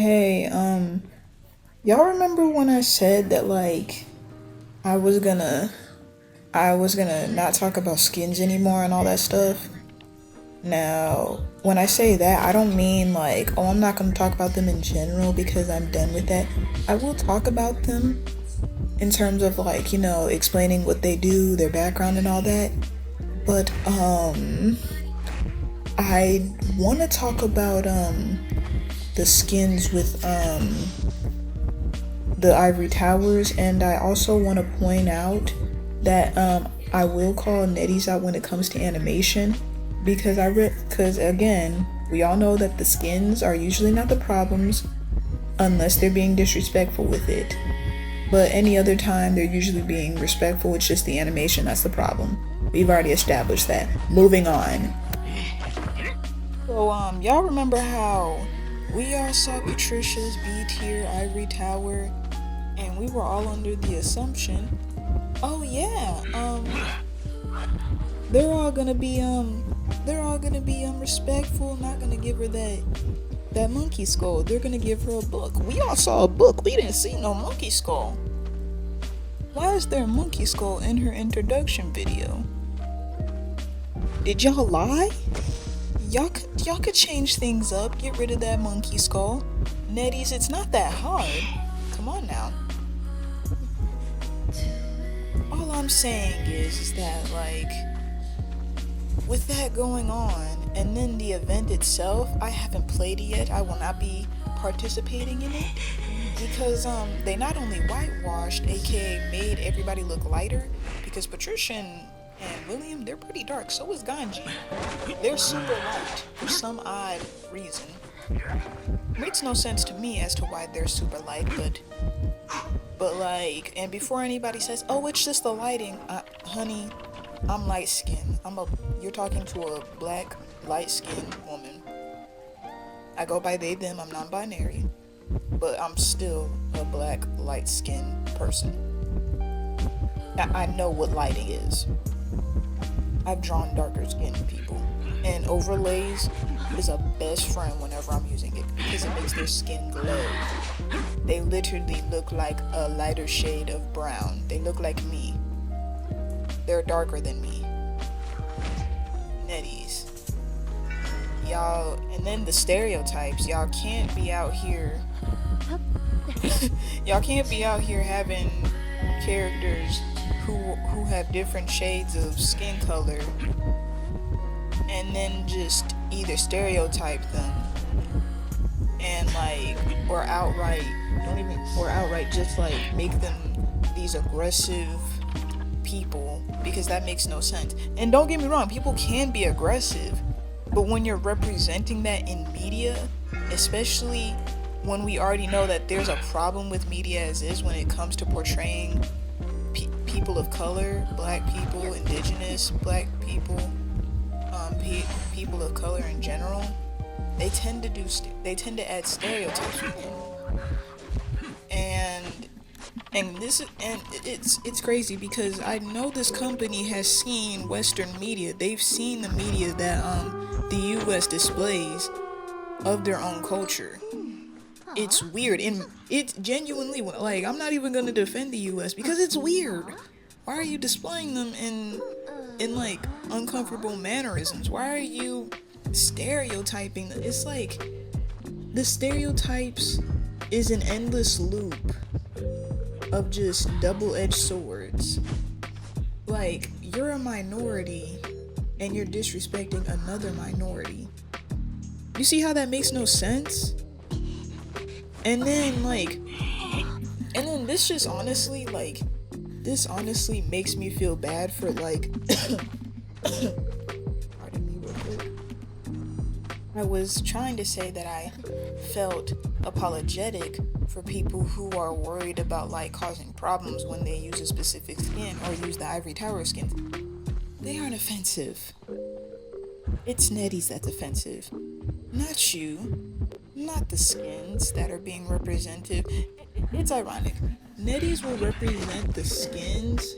Hey, y'all remember when I said that I was gonna I was gonna not talk about skins anymore and all that stuff? Now, when I say that, I don't mean oh, I'm not gonna talk about them in general because I'm done with that. I will talk about them in terms of explaining what they do, their background and all that. But I want to talk about the skins with the ivory towers, and I also want to point out that I will call Netease out when it comes to animation because because again, we all know that the skins are usually not the problems unless they're being disrespectful with it. But any other time they're usually being respectful, it's just the animation that's the problem. We've already established that. Moving on. So y'all remember how we all saw Patricia's B tier ivory tower and we were all under the assumption, oh yeah, they're all gonna be respectful, not gonna give her that monkey skull. They're gonna give her a book. We all saw a book. We didn't see no monkey skull. Why is there a monkey skull in her introduction video? Did y'all lie? Y'all could change things up, get rid of that monkey skull. Netease, it's not that hard. Come on now. All I'm saying is that with that going on, and then the event itself, I haven't played it yet. I will not be participating in it because they not only whitewashed, aka made everybody look lighter, because Patricia and William, they're pretty dark. So is Ganji. They're super light for some odd reason. Makes no sense to me as to why they're super light, but and before anybody says, oh, it's just the lighting, honey, I'm light skinned. You're talking to a black, light skinned woman. I go by they, them, I'm non-binary, but I'm still a black, light skinned person. I know what lighting is. I've drawn darker skinned people, and overlays is a best friend whenever I'm using it because it makes their skin glow. They literally look like a lighter shade of brown. They look like me. They're darker than me. Netease. Y'all, and then the stereotypes. Y'all can't be out here having characters who have different shades of skin color and then just either stereotype them and or outright just make them these aggressive people, because that makes no sense. And don't get me wrong, people can be aggressive, but when you're representing that in media, especially when we already know that there's a problem with media as is when it comes to portraying people of color, black people, indigenous black people, people of color in general, they tend to add stereotypes with them. And it's crazy because I know this company has seen Western media. They've seen the media that the US displays of their own culture. It's weird, and it's genuinely I'm not even gonna defend the US because it's weird. Why are you displaying them in uncomfortable mannerisms? Why are you stereotyping them? It's the stereotypes is an endless loop of just double-edged swords. You're a minority and you're disrespecting another minority. You see how that makes no sense? And then this just honestly this honestly makes me feel bad for pardon me real quick. I was trying to say that I felt apologetic for people who are worried about causing problems when they use a specific skin or use the ivory tower skins. They aren't offensive. It's Netease that's offensive, not you, not the skins that are being represented. It's ironic. Netease will represent the skins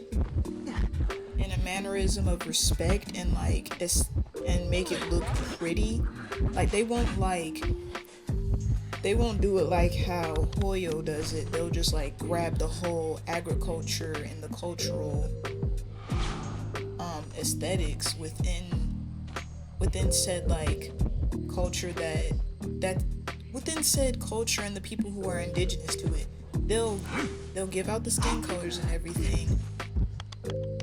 in a mannerism of respect and and make it look pretty. They won't they won't do it like how Hoyo does it. They'll just like grab the whole agriculture and the cultural aesthetics within said like culture that within said culture and the people who are indigenous to it. They'll give out the skin colors and everything,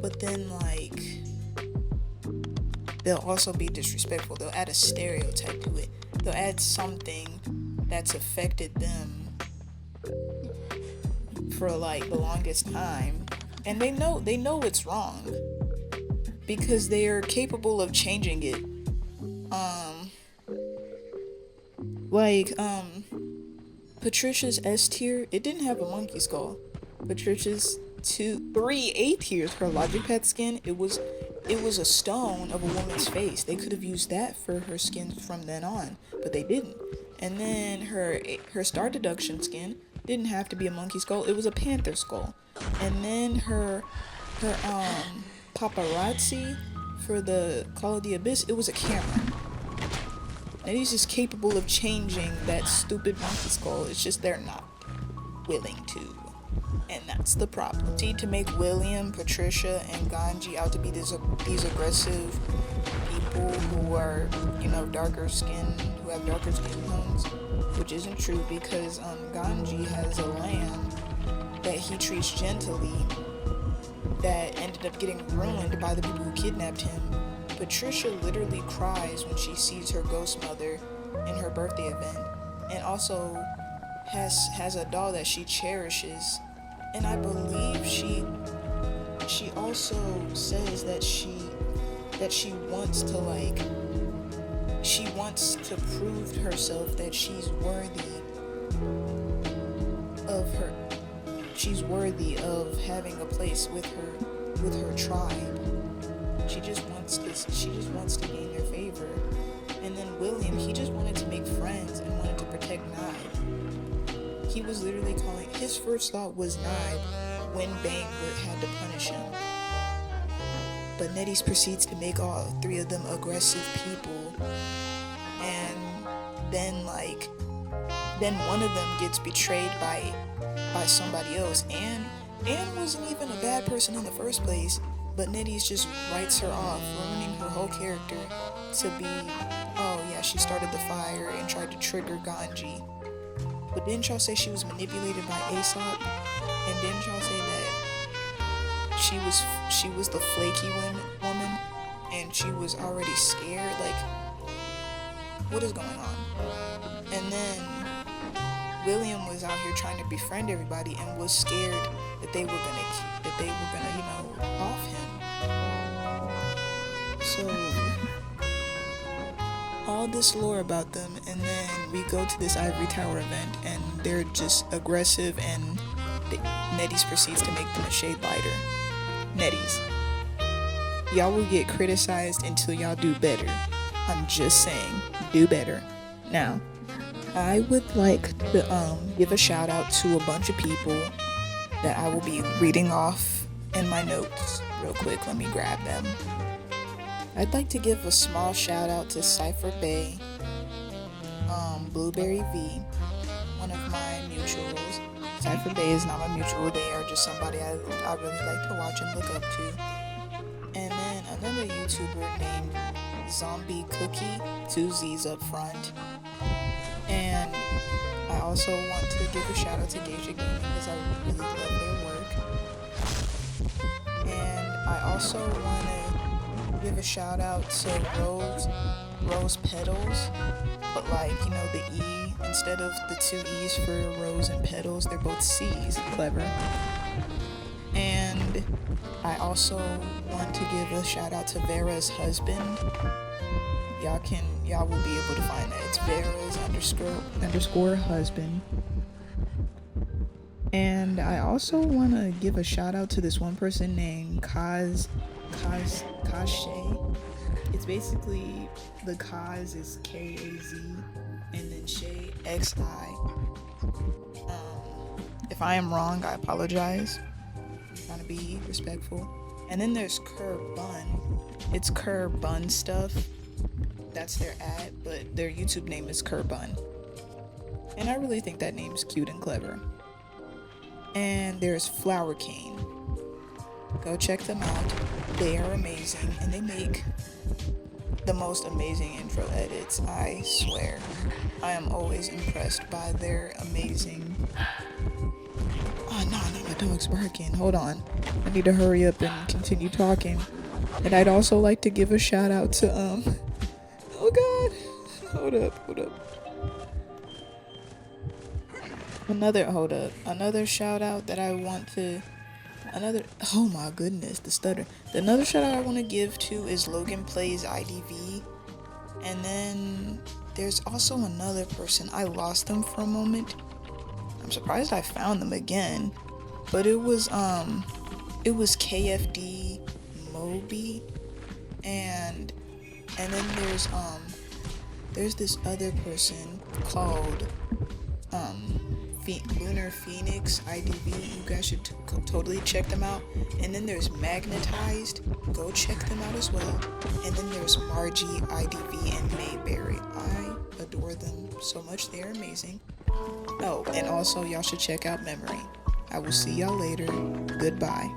but then like they'll also be disrespectful. They'll add a stereotype to it. They'll add something that's affected them for like the longest time, and they know it's wrong because they are capable of changing it. Patricia's S tier, it didn't have a monkey skull. Patricia's 3 A tiers, her logic pad skin, it was a stone of a woman's face. They could have used that for her skin from then on, but they didn't. And then her star deduction skin didn't have to be a monkey skull, it was a panther skull. And then her paparazzi for the Call of the Abyss, it was a camera. Netease is capable of changing that stupid monkey skull. It's just they're not willing to. And that's the problem. See, to make William, Patricia, and Ganji out to be these aggressive people who are, darker skin, who have darker skin tones, which isn't true because Ganji has a lamb that he treats gently that ended up getting ruined by the people who kidnapped him. Patricia literally cries when she sees her ghost mother in her birthday event, and also has a doll that she cherishes. And I believe she also says that she wants to prove to herself that she's worthy of having a place with her tribe. She just wants to gain their favor. And then William, he just wanted to make friends and wanted to protect Knive. He was literally his first thought was Knive when Bang had to punish him. But Netease proceeds to make all 3 of them aggressive people, and then one of them gets betrayed by somebody else. Anne wasn't even a bad person in the first place, but Netease just writes her off, ruining her whole character to be, oh yeah, she started the fire and tried to trigger Ganji. But didn't y'all say she was manipulated by Aesop? And didn't y'all say that she was the flaky woman and she was already scared? Like, what is going on? And then William was out here trying to befriend everybody and was scared that they were gonna off him. So all this lore about them, and then we go to this Ivory Tower event and they're just aggressive, and Netease proceeds to make them a shade lighter. Netease, y'all will get criticized until y'all do better. I'm just saying, do better. Now, I would like to give a shout out to a bunch of people that I will be reading off in my notes real quick. Let me grab them. I'd like to give a small shout out to Cypher Bay, Blueberry V, one of my mutuals. Cypher Bay is not my mutual, they are just somebody I really like to watch and look up to. And then another YouTuber named Zombie Cookie, 2 Z's up front. And I also want to give a shout out to Ganji because I really love their work. And I also want to give a shout out to Rose Petals, but the E, instead of the 2 E's for Rose and Petals, they're both C's. Clever. And I also want to give a shout out to Vera's husband. Y'all will be able to find that. It's Vera's _ husband. And I also want to give a shout out to this one person named Kaz Shay. It's basically, the Kaz is K-A-Z and then Shay X-I. If I am wrong, I apologize. I'm trying to be respectful. And then there's Kerr Bun. It's Kerr Bun Stuff. That's their ad, but their YouTube name is Kerr Bun. And I really think that name's cute and clever. And there's Flower Cane. Go check them out. They are amazing, and they make the most amazing intro edits, I swear. I am always impressed by their amazing... Oh no, my dog's barking. Hold on. I need to hurry up and continue talking. And I'd also like to give a shout out to, oh god. Hold up. Another shout out that I want to... Oh my goodness, the stutter. Another shout out I want to give to is Logan Plays IDV. And then there's also another person. I lost them for a moment. I'm surprised I found them again. But it was KFD Moby. And then there's this other person called Lunar Phoenix IDV. You guys should totally check them out. And then there's Magnetized. Go check them out as well. And then there's Margie IDV and Mayberry. I adore them so much. They're amazing. Oh, and also y'all should check out Memory. I will see y'all later. Goodbye.